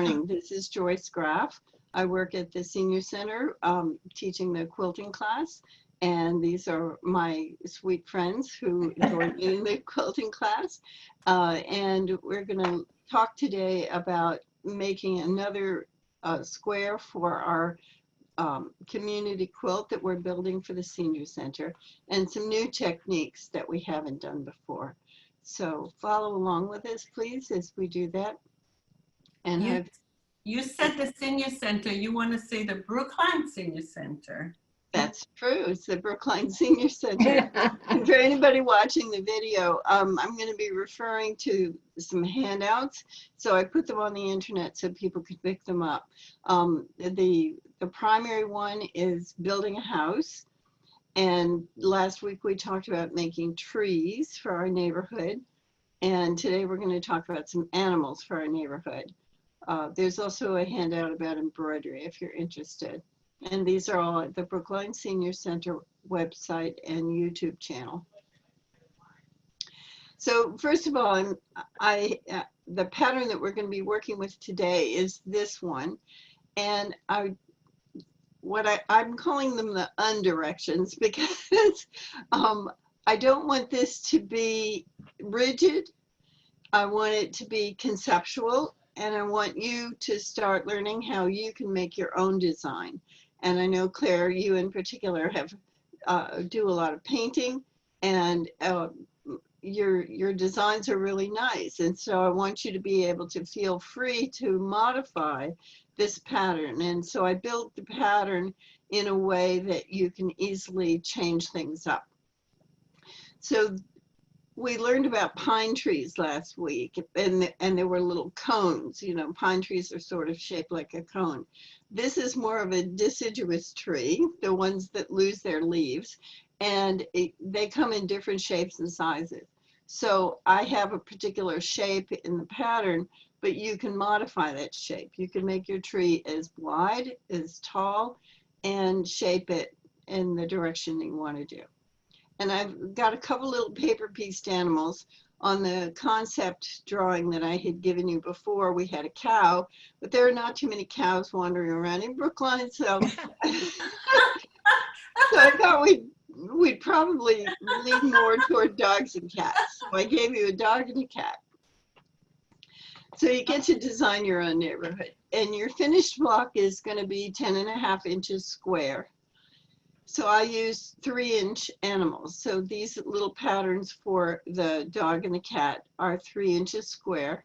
morning. This is Joyce Graff. I work at the Senior Center teaching the quilting class, and these are my sweet friends who joined me in the quilting class. And we're going to talk today about making another square for our community quilt that we're building for the Senior Center, and some new techniques that we haven't done before. So follow along with us, please, as we do that. And you said the Senior Center. You want to say the Brookline Senior Center. That's true. It's the Brookline Senior Center. And for anybody watching the video, I'm going to be referring to some handouts. So I put them on the internet so people could pick them up. The primary one is building a house. And last week we talked about making trees for our neighborhood. And today we're going to talk about some animals for our neighborhood. There's also a handout about embroidery if you're interested. And these are all at the Brookline Senior Center website and YouTube channel. So first of all, the pattern that we're going to be working with today is this one. And I'm calling them the undirections because I don't want this to be rigid. I want it to be conceptual, and I want you to start learning how you can make your own design. And I know, Claire, you in particular have do a lot of painting, and your designs are really nice. And so I want you to be able to feel free to modify this pattern. And so I built the pattern in a way that you can easily change things up. So we learned about pine trees last week, and there were little cones. You know, pine trees are sort of shaped like a cone. This is more of a deciduous tree, the ones that lose their leaves, and they come in different shapes and sizes. So I have a particular shape in the pattern, but you can modify that shape. You can make your tree as wide, as tall, and shape it in the direction you want to do. And I've got a couple little paper pieced animals. On the concept drawing that I had given you before, we had a cow, but there are not too many cows wandering around in Brookline, so so I thought we'd probably lean more toward dogs and cats. So I gave you a dog and a cat. So you get to design your own neighborhood, and your finished block is going to be 10.5 inches square. So I use 3-inch animals. So these little patterns for the dog and the cat are 3 inches square.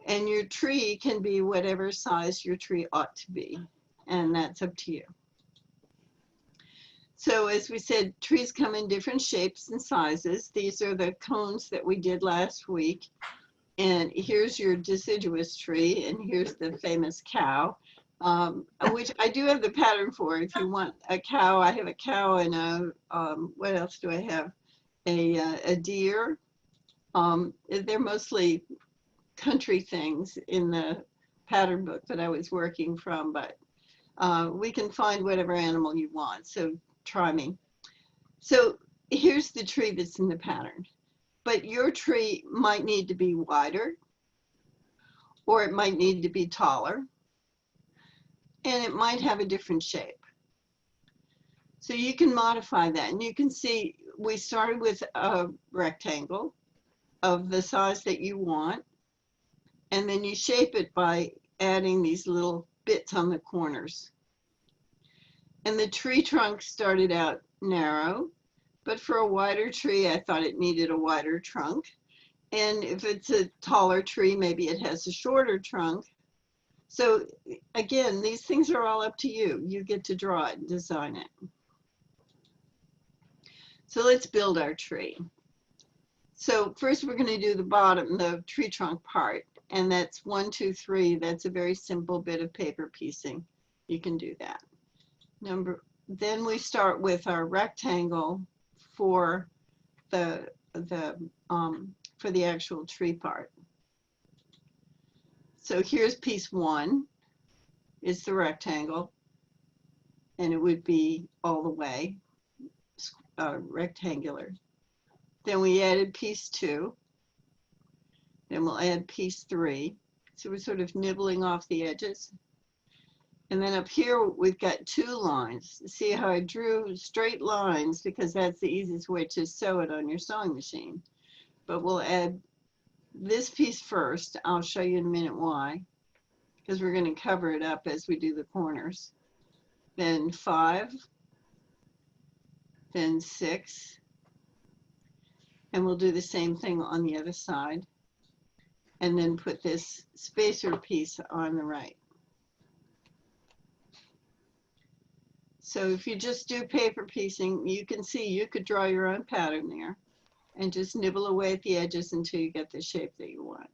And your tree can be whatever size your tree ought to be. And that's up to you. So as we said, trees come in different shapes and sizes. These are the cones that we did last week. And here's your deciduous tree, and here's the famous cow. Which I do have the pattern for. If you want a cow, I have a cow and what else do I have? A deer. They're mostly country things in the pattern book that I was working from, but we can find whatever animal you want, so try me. So here's the tree that's in the pattern, but your tree might need to be wider, or it might need to be taller, and it might have a different shape. So you can modify that, and you can see we started with a rectangle of the size that you want, and then you shape it by adding these little bits on the corners. And the tree trunk started out narrow, but for a wider tree, I thought it needed a wider trunk. And if it's a taller tree, maybe it has a shorter trunk. So again, these things are all up to you. You get to draw it and design it. So let's build our tree. So first we're going to do the bottom, the tree trunk part. And that's 1, 2, 3. That's a very simple bit of paper piecing. You can do that. Then we start with our rectangle for the actual tree part. So here's piece 1 is the rectangle, and it would be all the way rectangular. Then we added piece 2. Then we'll add piece 3. So we're sort of nibbling off the edges. And then up here, we've got 2 lines. See how I drew straight lines because that's the easiest way to sew it on your sewing machine. But we'll add this piece first. I'll show you in a minute why, because we're going to cover it up as we do the corners. Then 5, then 6, and we'll do the same thing on the other side. And then put this spacer piece on the right. So if you just do paper piecing, you can see you could draw your own pattern there and just nibble away at the edges until you get the shape that you want.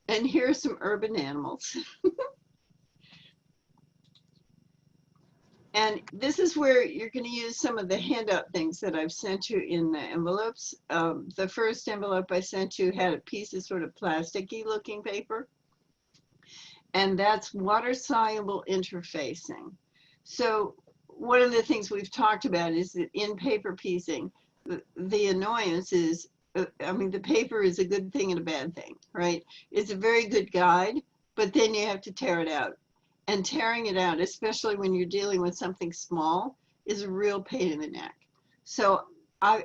And here are some urban animals. And this is where you're going to use some of the handout things that I've sent you in the envelopes. The first envelope I sent you had a piece of sort of plasticky looking paper. And that's water-soluble interfacing. So one of the things we've talked about is that in paper piecing, the annoyance is, I mean, the paper is a good thing and a bad thing, right? It's a very good guide, but then you have to tear it out. And tearing it out, especially when you're dealing with something small, is a real pain in the neck. So I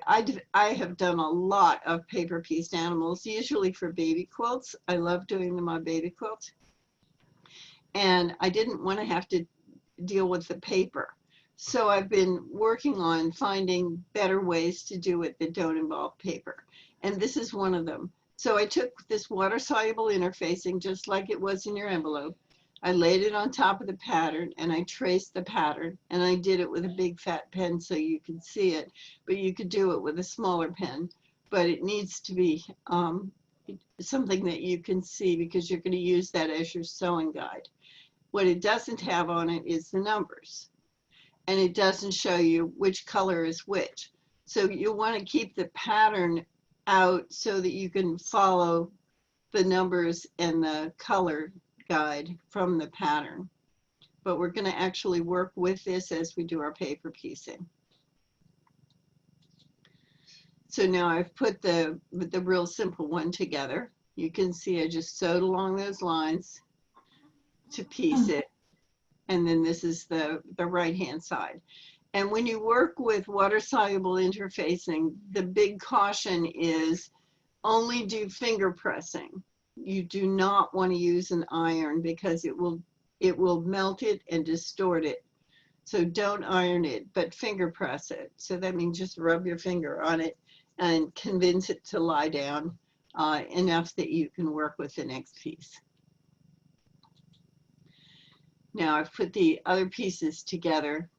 have done a lot of paper pieced animals, usually for baby quilts. I love doing them on baby quilts. And I didn't want to have to deal with the paper. So I've been working on finding better ways to do it that don't involve paper. And this is one of them. So I took this water-soluble interfacing, just like it was in your envelope. I laid it on top of the pattern and I traced the pattern, and I did it with a big fat pen so you could see it, but you could do it with a smaller pen. But it needs to be something that you can see because you're going to use that as your sewing guide. What it doesn't have on it is the numbers, and it doesn't show you which color is which. So you want to keep the pattern out so that you can follow the numbers and the color guide from the pattern. But we're going to actually work with this as we do our paper piecing. So now I've put the real simple one together. You can see I just sewed along those lines to piece it. And then this is the right-hand side. And when you work with water-soluble interfacing, the big caution is only do finger pressing. You do not want to use an iron because it will melt it and distort it. So don't iron it, but finger press it. So that means just rub your finger on it and convince it to lie down enough that you can work with the next piece. Now I've put the other pieces together,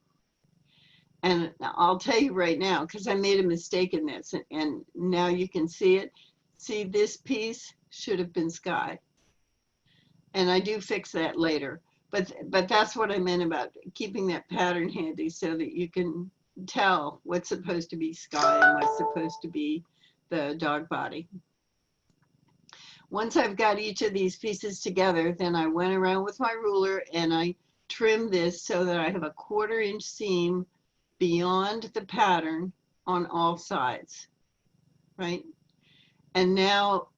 and I'll tell you right now, because I made a mistake in this, and now you can see it. See, this piece should have been sky, and I do fix that later. But that's what I meant about keeping that pattern handy so that you can tell what's supposed to be sky and what's supposed to be the dog body. Once I've got each of these pieces together, then I went around with my ruler and I trimmed this so that I have a 1/4 inch seam beyond the pattern on all sides, right? And now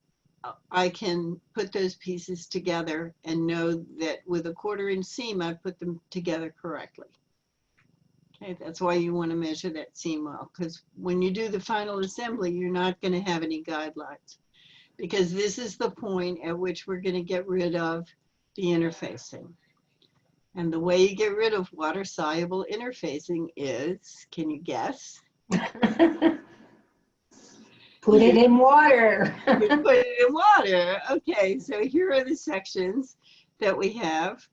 I can put those pieces together and know that with a 1/4 inch seam, I put them together correctly. Okay, that's why you want to measure that seam well, because when you do the final assembly, you're not going to have any guidelines, because this is the point at which we're going to get rid of the interfacing. And the way you get rid of water-soluble interfacing is, can you guess? Put it in water. You put it in water. Okay, so here are the sections that we have.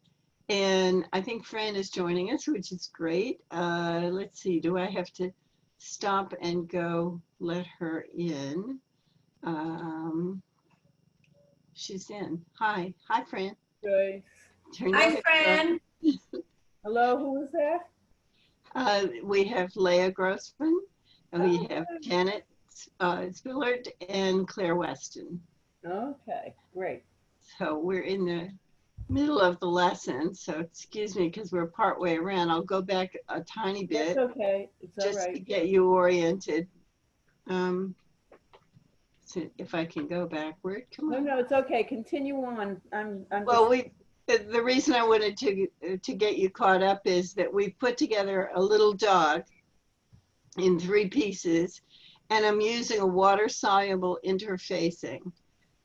And I think Fran is joining us, which is great. Let's see, do I have to stop and go let her in? She's in. Hi, Fran. Good. Hi, Fran. Hello, who is that? We have Leah Grossman, and we have Janet Spillard and Claire Weston. Okay, great. So we're in the middle of the lesson, so excuse me because we're partway around. I'll go back a tiny bit. It's okay. It's all just to right. get you oriented. So if I can go backward, come No, on. no, it's okay. Continue on. I'm Well, just, the reason I wanted to get you caught up is that we put together a little dog in 3 pieces, and I'm using a water-soluble interfacing.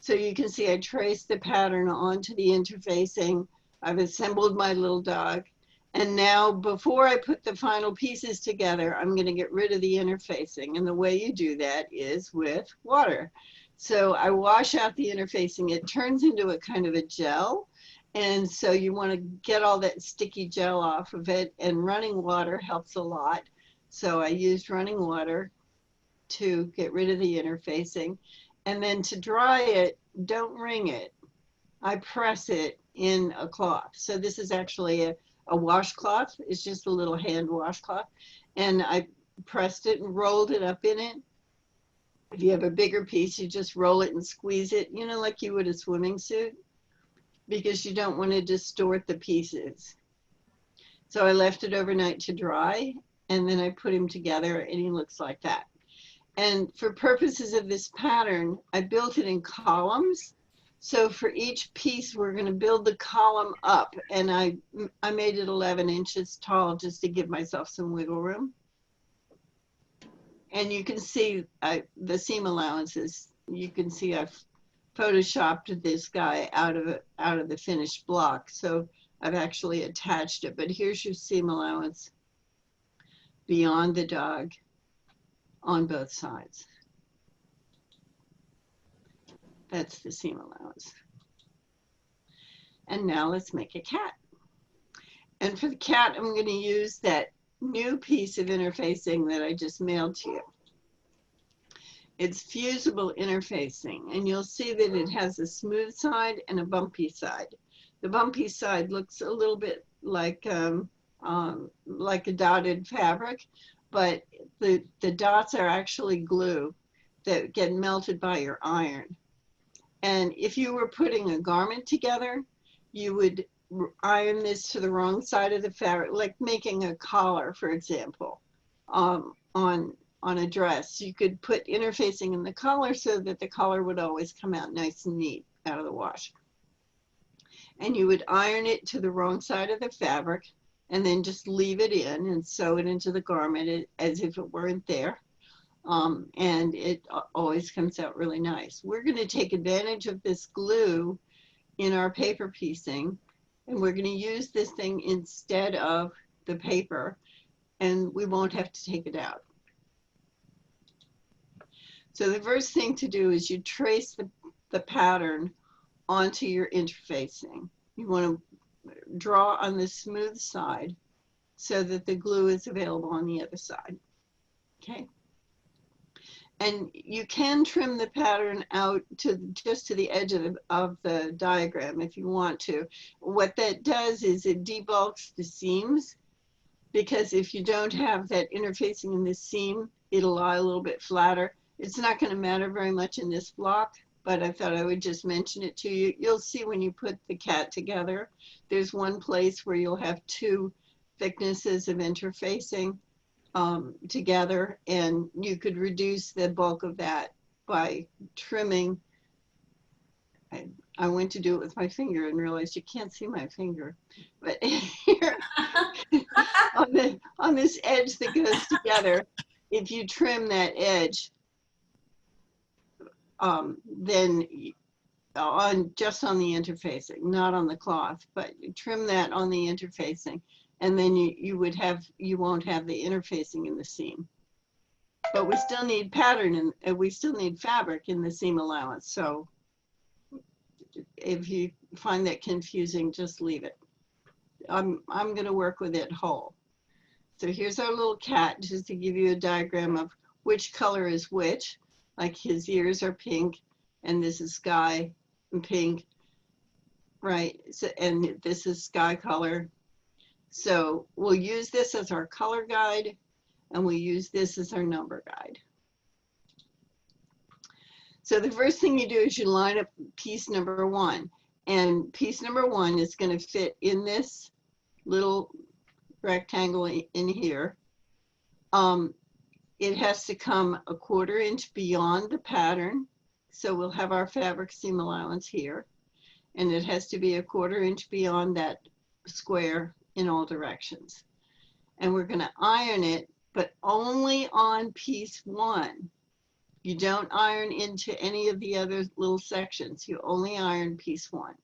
So you can see I traced the pattern onto the interfacing. I've assembled my little dog. And now before I put the final pieces together, I'm going to get rid of the interfacing. And the way you do that is with water. So I wash out the interfacing. It turns into a kind of a gel. And so you want to get all that sticky gel off of it. And running water helps a lot. So I used running water to get rid of the interfacing. And then to dry it, don't wring it. I press it in a cloth. So this is actually a washcloth. It's just a little hand washcloth. And I pressed it and rolled it up in it. If you have a bigger piece, you just roll it and squeeze it, you know, like you would a swimming suit, because you don't want to distort the pieces. So I left it overnight to dry, and then I put him together, and he looks like that. And for purposes of this pattern, I built it in columns. So for each piece, we're going to build the column up. And I made it 11 inches tall just to give myself some wiggle room. And you can see the seam allowances. You can see I've photoshopped this guy out of the finished block. So I've actually attached it. But here's your seam allowance beyond the dog on both sides. That's the seam allowance. And now let's make a cat. And for the cat, I'm going to use that new piece of interfacing that I just mailed to you. It's fusible interfacing, and you'll see that it has a smooth side and a bumpy side. The bumpy side looks a little bit like a dotted fabric, but the dots are actually glue that get melted by your iron. And if you were putting a garment together, you would iron this to the wrong side of the fabric, like making a collar, for example, on a dress. You could put interfacing in the collar so that the collar would always come out nice and neat out of the wash. And you would iron it to the wrong side of the fabric, and then just leave it in and sew it into the garment as if it weren't there. And it always comes out really nice. We're going to take advantage of this glue in our paper piecing, and we're going to use this thing instead of the paper, and we won't have to take it out. So the first thing to do is you trace the pattern onto your interfacing. You want to draw on the smooth side so that the glue is available on the other side. Okay. And you can trim the pattern out to just to the edge of the diagram if you want to. What that does is it debulks the seams, because if you don't have that interfacing in the seam, it'll lie a little bit flatter. It's not going to matter very much in this block, but I thought I would just mention it to you. You'll see when you put the cat together, there's one place where you'll have 2 thicknesses of interfacing together, and you could reduce the bulk of that by trimming. I went to do it with my finger and realized you can't see my finger, but here on this edge that goes together, if you trim that edge, then just on the interfacing, not on the cloth, but you trim that on the interfacing, and then you won't have the interfacing in the seam. But we still need pattern and we still need fabric in the seam allowance. So if you find that confusing, just leave it. I'm going to work with it whole. So here's our little cat, just to give you a diagram of which color is which. Like his ears are pink, and this is sky and pink, right? So, and this is sky color. So we'll use this as our color guide, and we use this as our number guide. So the first thing you do is you line up piece number 1, and piece number 1 is going to fit in this little rectangle in here. It has to come 1/4 inch beyond the pattern So we'll have our fabric seam allowance here, and it has to be 1/4 inch beyond that square in all directions. And we're going to iron it, but only on piece 1. You don't iron into any of the other little sections. You only iron piece 1.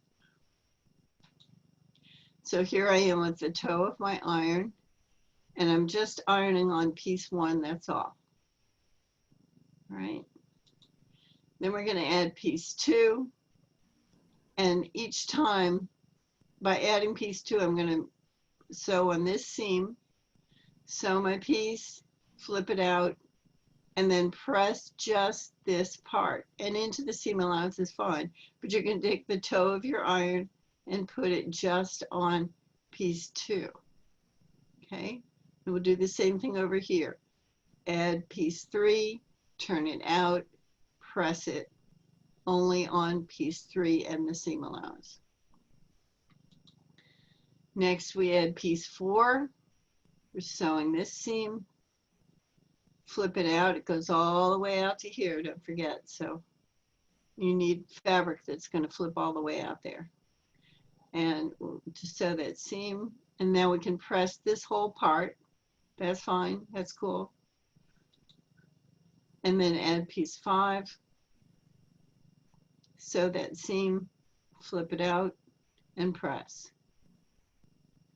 So here I am with the toe of my iron, and I'm just ironing on piece 1, that's all. All right. Then we're going to add piece 2, and each time by adding piece 2, I'm going to sew on this seam, sew my piece, flip it out, and then press just this part. And into the seam allowance is fine, but you're going to take the toe of your iron and put it just on piece 2. Okay, and we'll do the same thing over here. Add piece 3, turn it out, press it only on piece 3 and the seam allowance. Next we add piece 4. We're sewing this seam, flip it out, it goes all the way out to here, don't forget. So you need fabric that's going to flip all the way out there. And to sew that seam, and now we can press this whole part. That's fine, that's cool. And then add piece 5, sew that seam, flip it out, and press.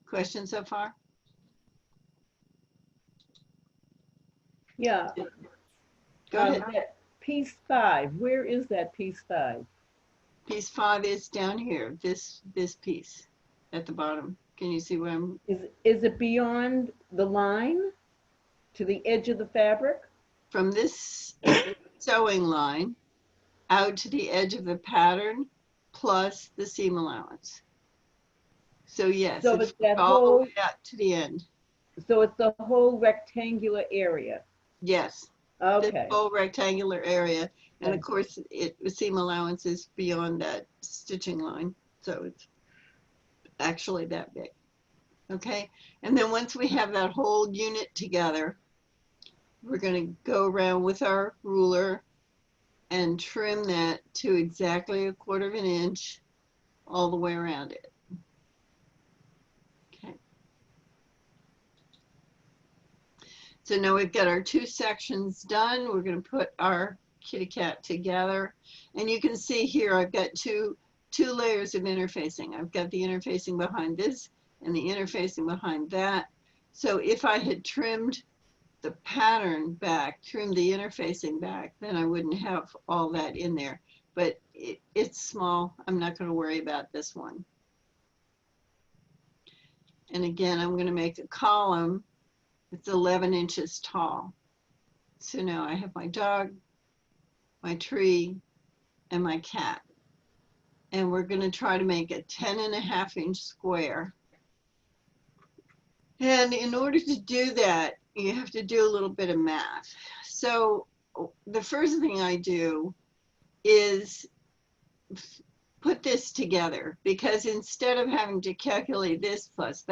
Questions so far? Yeah. Go ahead. That piece 5, where is that piece 5? Piece 5 is down here, this piece at the bottom. Can you see where I'm? Is it beyond the line to the edge of the fabric? From this sewing line out to the edge of the pattern plus the seam allowance. So yes, So it's it's that all the whole, way out to the end. so it's the whole rectangular area. Yes, Okay. this whole rectangular area. And Okay. of course, the seam allowance is beyond that stitching line. So it's actually that big. Okay, and then once we have that whole unit together, we're going to go around with our ruler and trim that to exactly 1/4 inch all the way around it. Okay. So now we've got our 2 sections done. We're going to put our kitty cat together. And you can see here I've got two layers of interfacing. I've got the interfacing behind this and the interfacing behind that. So if I had trimmed the pattern back, trimmed the interfacing back, then I wouldn't have all that in there. But it's small. I'm not going to worry about this one. And again, I'm going to make a column. It's 11 inches tall. So now I have my dog, my tree, and my cat. And we're going to try to make a 10.5 inch square. And in order to do that, you have to do a little bit of math. So the first thing I do is put this together, because instead of having to calculate this plus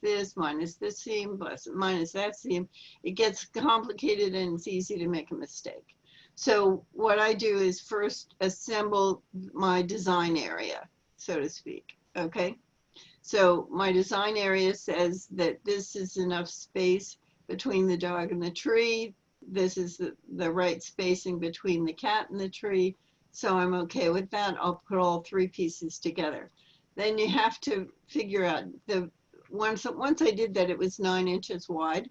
this minus this seam plus minus that seam, it gets complicated and it's easy to make a mistake. So what I do is first assemble my design area, so to speak. Okay, so my design area says that this is enough space between the dog and the tree. This is the right spacing between the cat and the tree. So I'm okay with that. I'll put all 3 pieces together. Then you have to figure out once I did that, it was 9 inches wide,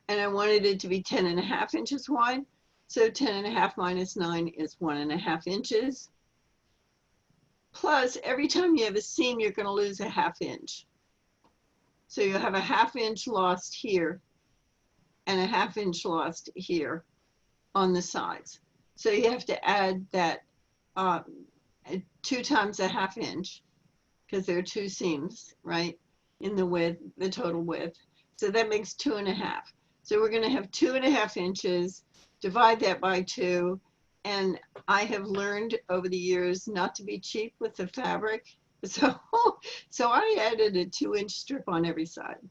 and I wanted it to be 10.5 inches wide. So 10.5 minus 9 is 1.5 inches. Plus, every time you have a seam, you're going to lose 1/2 inch. So you'll have 1/2 inch lost here and 1/2 inch lost here on the sides. So you have to add that 2 times 1/2 inch, because there are 2 seams, right, in the width, the total width. So that makes 2.5. So we're going to have 2.5 inches, divide that by 2. And I have learned over the years not to be cheap with the fabric. So I added a 2 inch strip on every side.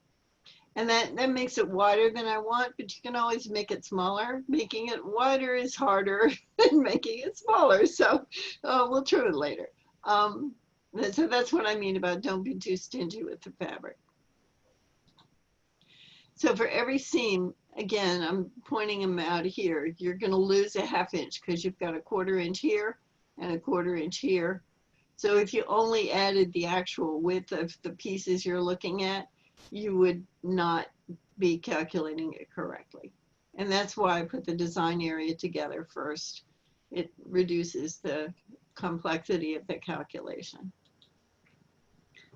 And that makes it wider than I want, but you can always make it smaller. Making it wider is harder than making it smaller. So we'll try it later. So that's what I mean about don't be too stingy with the fabric. So for every seam, again, I'm pointing them out here, you're going to lose a ½ inch because you've got a ½ inch here and a ½ inch here. So if you only added the actual width of the pieces you're looking at, you would not be calculating it correctly. And that's why I put the design area together first. It reduces the complexity of the calculation.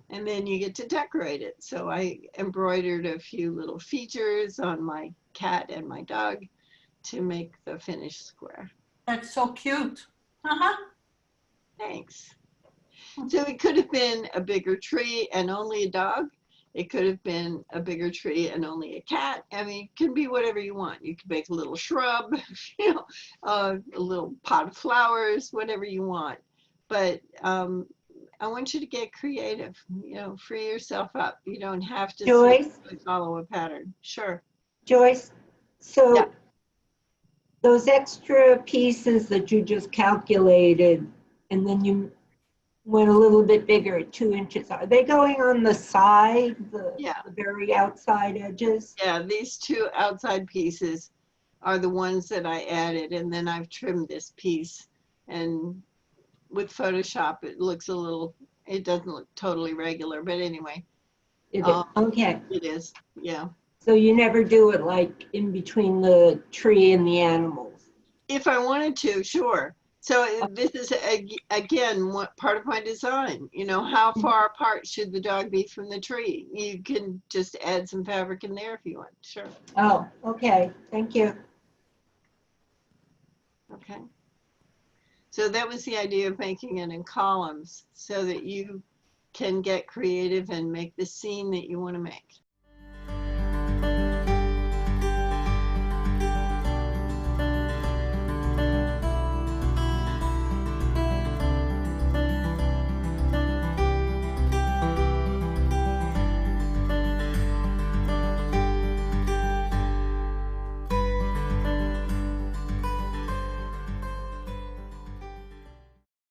And then you get to decorate it. So I embroidered a few little features on my cat and my dog to make the finished square. That's so cute. Uh-huh. Thanks. So it could have been a bigger tree and only a dog. It could have been a bigger tree and only a cat. I mean, it can be whatever you want. You could make a little shrub, you know, a little pot of flowers, whatever you want. But I want you to get creative, you know, free yourself up. You don't have to Joyce? follow a pattern. Sure. Joyce, so Yeah. those extra pieces that you just calculated, and then you went a little bit bigger at 2 inches, are they going on the side, Yeah. the very outside edges? Yeah, these two outside pieces are the ones that I added, and then I've trimmed this piece. And with Photoshop, it looks a little, it doesn't look totally regular, but anyway, Okay, it is, yeah. so you never do it like in between the tree and the animals? If I wanted to, sure. So this is, again, what part of my design, you know, how far apart should the dog be from the tree? You can just add some fabric in there if you want, sure. Oh, okay, thank you. Okay. So that was the idea of making it in columns so that you can get creative and make the scene that you want to make.